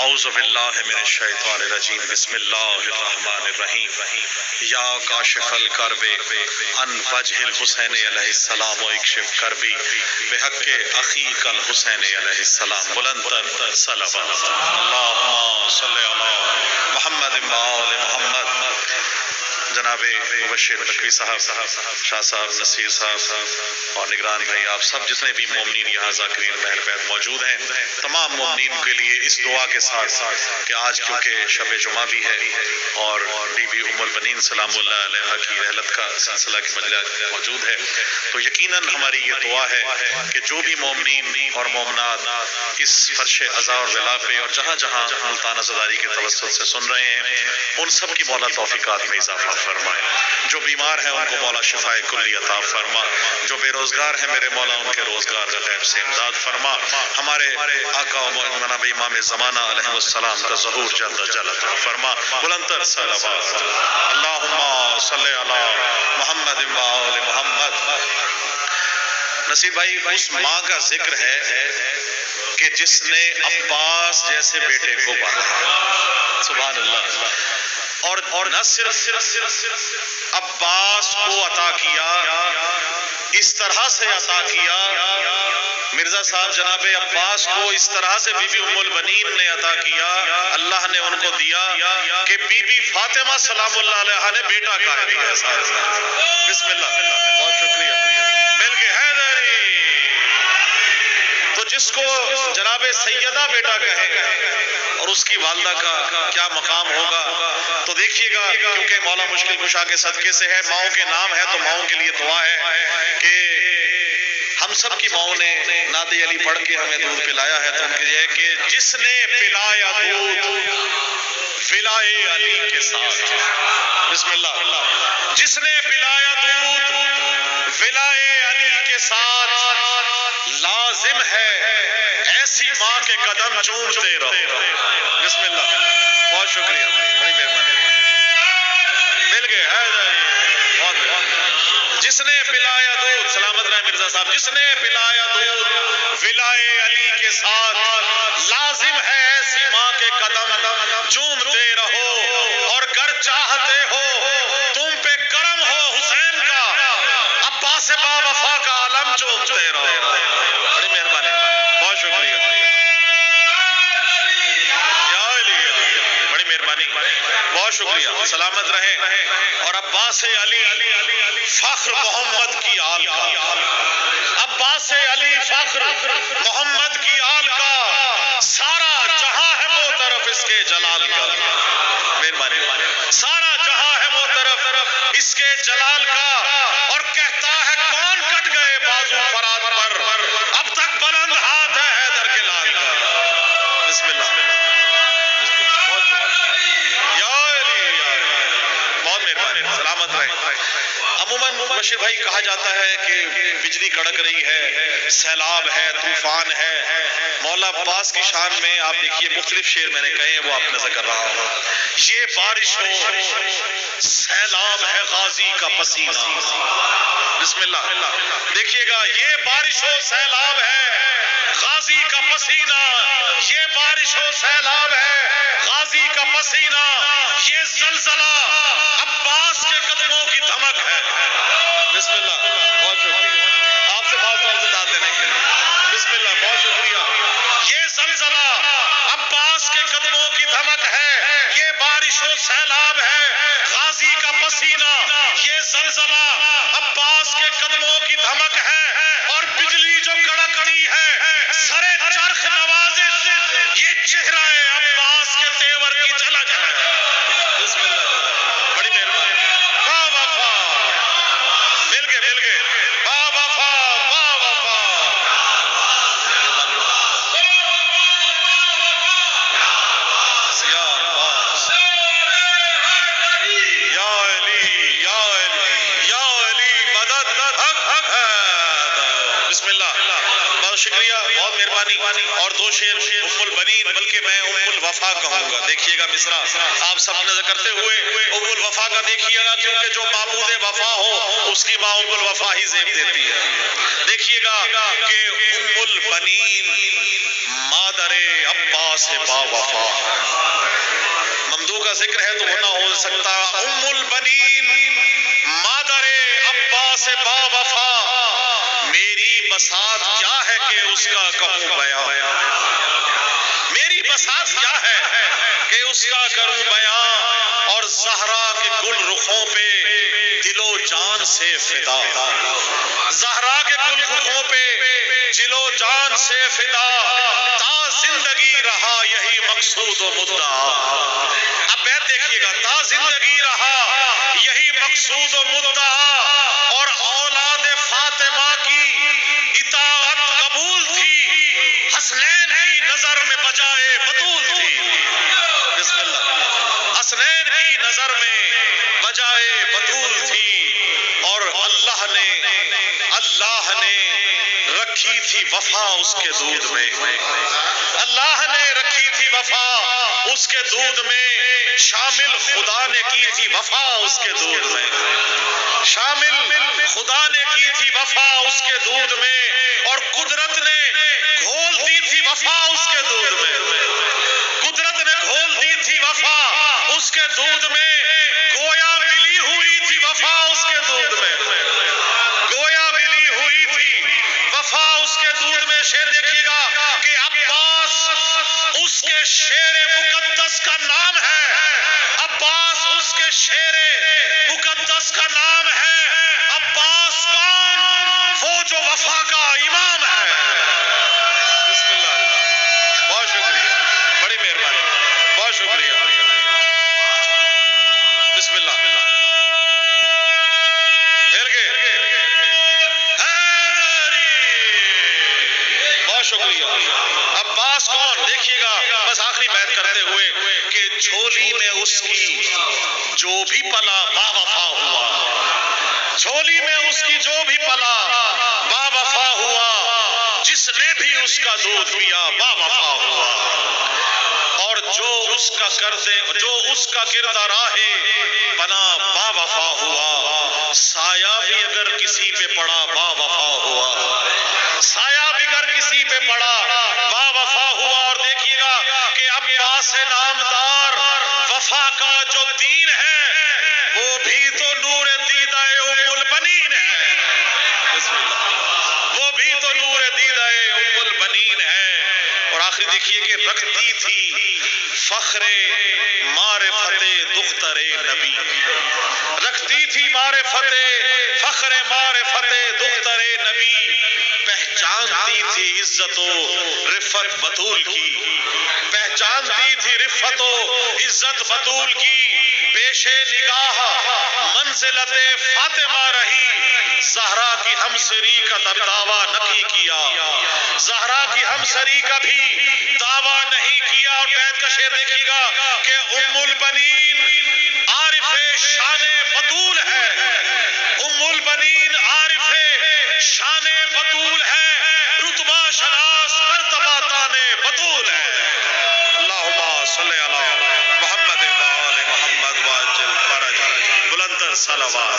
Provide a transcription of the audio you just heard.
اعوذ باللہ من الشیطان الرجیم بسم اللہ الرحمن الرحیم یا کاشف الکرب عن وجہ الحسین علیہ السلام و اکشف کربی بحق اخیک الحسین علیہ السلام بلندتر صلوات اللہم صلی علی محمد و آل محمد۔ جناب مبشر تقوی صاحب، شاہ صاحب، نصیر صاحب اور نگران بھائی، آپ سب جتنے بھی مومنین یہاں ذاکرین اہل بیت موجود ہیں، تمام مومنین کے لیے اس دعا کے ساتھ کہ آج کیونکہ شب جمعہ بھی ہے اور بی بی ام البنین سلام اللہ علیہا کی رحلت کا سلسلہ کی مجلس موجود ہے، تو یقیناً ہماری یہ دعا ہے کہ جو بھی مومنین اور مومنات اس فرش عزا اور ولا پہ اور جہاں جہاں ملتان عزاداری کے توسط سے سن رہے ہیں، ان سب کی مولا توفیقات میں اضافہ فرمائے۔ جو بیمار ہیں ان کو مولا شفائے کلی عطا فرما، جو بے روزگار ہیں میرے مولا ان کے روزگار غیب سے امداد فرما، ہمارے آقا و مولانا امام زمانہ علیہ السلام کا ظہور جلد جلد عطا فرما، بلندتر صلوات اللہم صلی علی محمد و آل محمد۔ نصیر بھائی، اس ماں کا ذکر ہے کہ جس نے عباس جیسے بیٹے کو پالا، سبحان اللہ، اور نہ صرف عباس کو عطا کیا، اس طرح سے عطا کیا، مرزا صاحب جناب عباس کو اس طرح سے بی بی ام البنین نے عطا کیا، اللہ نے ان کو دیا کہ بی بی فاطمہ سلام اللہ علیہا نے بیٹا کہا دیا۔ بسم اللہ، بہت شکریہ، مل کے حیدری، تو جس کو جناب سیدہ بیٹا کہے اور اس کی والدہ کا کیا مقام ہوگا، تو دیکھیے گا کیونکہ مولا مشکل کشا کے صدقے سے ہے، ماؤں کے نام ہے تو ماؤں کے لیے دعا ہے کہ ہم سب کی ماؤں نے ناد علی پڑھ کے ہمیں دودھ پلایا ہے، تو ان کے یہ ہے کہ جس نے پلایا دودھ ولائے علی کے ساتھ، بسم اللہ، جس نے پلایا دودھ ولائے علی کے ساتھ لازم ہے ایسی ماں کے قدم چومتے رہو، بسم اللہ، بہت شکریہ، بڑی مہربانی، مل گئے بہت، جس نے پلایا دودھ، سلامت رہے مرزا صاحب، جس نے پلایا دودھ ولائے علی کے ساتھ لازم ہے ایسی ماں کے قدم چومتے رہو، اور گر چاہتے ہو تم پہ کرم ہو حسین کا، عباس با وفا کا علم چومتے رہو، بڑی مہربانی، بہت شکریہ، بڑی مہربانی، بہت شکریہ، سلامت رہیں، اور عباس علی فخر محمد کی آل کا، عباس علی فخر محمد کی آل کا، سارا جہاں ہے موطرف اس کے جلال کا، مہربانی، سارا جہاں ہے موطرف اس کے جلال کا، اور کہتا ہے کون کٹ گئے بازو فرات پر، اب تک بلند ہاتھ ہے حیدر کے لال کا، بسم اللہ، بہت مہربانی، سلامت رہے۔ عموماً مبشر بھائی کہا جاتا ہے کہ بجلی کڑک رہی ہے، سیلاب ہے، طوفان ہے، مولا عباس کی شان میں آپ دیکھیے مختلف شعر میں نے کہے ہیں، وہ آپ نظر کر رہا ہوں، یہ بارش ہو سیلاب ہے غازی کا پسینہ، بسم اللہ، دیکھیے گا، یہ بارش ہو سیلاب ہے غازی کا پسینہ، یہ بارش ہو سیلاب ہے غازی کا پسینہ، یہ زلزلہ عباس کے قدموں کی دھمک ہے، بسم اللہ، بہت شکریہ، آپ سے خاص طور سے داد دینے کے لیے، بسم اللہ، بہت شکریہ، یہ زلزلہ عباس کے قدموں کی دھمک ہے، یہ بارش و سیلاب ہے غازی کا پسینہ، یہ زلزلہ عباس کے قدموں کی دھمک ہے، اور بجلی جو کڑکتی ہے سرے چرخ نوازش، یہ چہرہ عباس کے تیور کی جھلک ہے، بسم اللہ، بڑی مہربانی، با وفا، مل گئے، با وفا، با وفا، یا عباس، یا علی، یا علی، یا علی مدد حق حیدر، بسم اللہ، بہت شکریہ، بہت مہربانی، اور دو شعر ام البنین، بلکہ میں ام الوفا کہوں گا، دیکھیے گا مصرع آپ سب نظر کرتے ہوئے ام الوفا کا دیکھیے گا، کیونکہ جو معبود وفا ہو اس کی ماں ام الوفا ہی زیب دیتی ہے، دیکھیے گا کہ ام البنین مادر عباس با وفا. ممدوح کا ذکر ہے تو وہ نہ ہو سکتا ام البنین مادر عباس با وفا. میری بساط کیا ہے کہ اس کا کہوں بیان, میری بساط کیا ہے کہ اس کا کروں بیان. اور زہرا کے گل رخوں پہ دل و جان سے فدا, زہرا کے گل رخوں پہ دل و جان سے فدا. تا زندگی رہا یہی مقصود و مدعا. اب بیت دیکھیے گا, تا زندگی رہا یہی مقصود و مدعا. اور اولاد فاطمہ کی اطاعت قبول تھی, حسنین کی نظر میں بجائے بطول تھی. بسم اللہ. حسنین کی نظر میں بجائے بطول تھی. اور اللہ نے رکھی تھی وفا اس کے دودھ میں, اللہ نے رکھی تھی وفا اس کے دودھ میں. شامل خدا نے کی تھی وفا اس کے دودھ میں, شامل خدا نے کی تھی وفا اس کے دودھ میں. اور قدرت نے گھول دی تھی وفا اس کے دودھ میں, قدرت نے گھول دی تھی وفا اس کے دودھ میں. گویا ملی ہوئی تھی وفا اس کے دودھ میں, گویا ملی ہوئی تھی وفا اس کے دودھ میں. شعر دیکھیے گا کہ عباس اس کے شعر مقدس کا نام ہے, عباس اس کے شعر مقدس کا نام ہے. عباس کون؟ وہ جو وفا کا امام ہے. بسم اللہ. بہت شکریہ, بڑی مہربانی, بہت شکریہ. بسم اللہ. پھر کے بہت شکریہ. عباس کون؟ دیکھیے گا بس آخری بیت کرتے ہوئے کہ جھولی میں اس کی جو بھی پلا با وفا ہوا, جھولی میں اس کی جو بھی پلا با وفا ہوا. جس نے بھی اس کا دودھ پیا با وفا ہوا. اور جو اس کا کردہ راہے بنا با وفا ہوا. سایہ بھی اگر کسی پہ پڑا با وفا ہوا, سایہ بھی اگر کسی پہ پڑا با وفا ہوا. اور دیکھیے گا کہ عباس نامدار وفا کا جو دین ہے وہ بھی تو نور دیدہ ام البنین ہے. بسم اللہ. وہ بھی تو نور دیدہ ام البنین ہے. اور آخری دیکھیے کہ رکھتی تھی فخر معرفت دختر نبی, رکھتی تھی معرفت فخر معرفت دختر نبی. پہچانتی تھی عزت و رفت بطول کی, پہچانتی تھی رفت و عزت بطول کی. پیش نگاہ منزلت فاطمہ رہی, زہرا کی ہمسری کا دعویٰ نہیں کیا, زہرا کی ہمسری کا بھی دعویٰ نہیں کیا. اور بیت کا شعر دیکھیے گا کہ ام البنین عارف شان بطول ہے, ام البنین عارف شان بطول ہے, رتبہ شناس مرتبہ تانے بطول ہے. اللہم صلی علی محمد و آل محمد وعجل فرج. بلندر صلوات.